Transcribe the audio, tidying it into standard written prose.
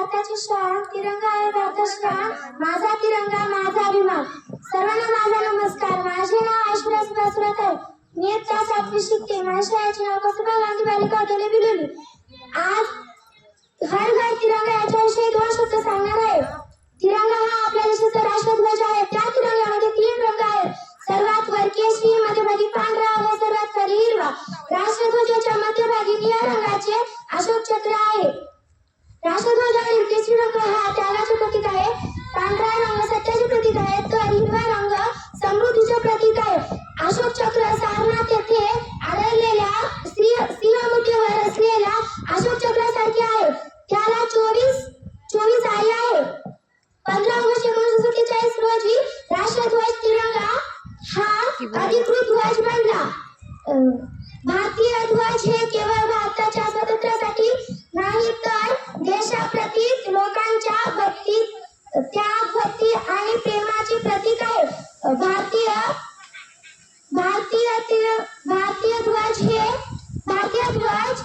भारताची शान, तिरंगा आहे भारताची शान, माझा तिरंगा माझा अभिमान। सर्वांना माझा नमस्कार। माझे नाव ऐश्वर्या सुभाष आहे। मी इयत्ता 7वी शिकते। माझ्या शाळेचे नाव कस्तुरबा गांधी बालिका विद्यालय बिलोली। आज हर घर तिरंगा याच्याविषयी 2 शब्द सांगणार आहे। तिरंगा हा आपल्या देशाचा राष्ट्रध्वज आहे। त्या तिरंग्यामध्ये 3 रंग आहेत। सर्वात वर केशरी, मध्यभागी पांढरा व सर्वात खाली हिरवा। राष्ट्रध्वजाच्या मध्यभागी निळ्या रंगाचे अशोक चक्र आहे। राष्ट्रध्वजावरील केशरी रंग हा त्यागाचे प्रतीक आहे, पांढरा रंग सत्याचे प्रतीक आहे, तर हिरवा रंग समृद्धीचे प्रतीक आहे। अशोक चक्र सारनाथ येथे आढळलेल्या सिंहमुखेवर असलेल्या अशोक चक्रासारखे आहे। त्याला 24 आळे आहे। 15 ऑगस्ट 1947 रोजी राष्ट्रध्वज तिरंगा हा अधिकृत ध्वज बनला। भारतीय ध्वज हे केवळ भारताच्या स्वातंत्र्यासाठी नाही तर देशाप्रती लोकांच्या भक्ती आणि प्रेमाचे प्रतीक आहे। भारतीय ध्वज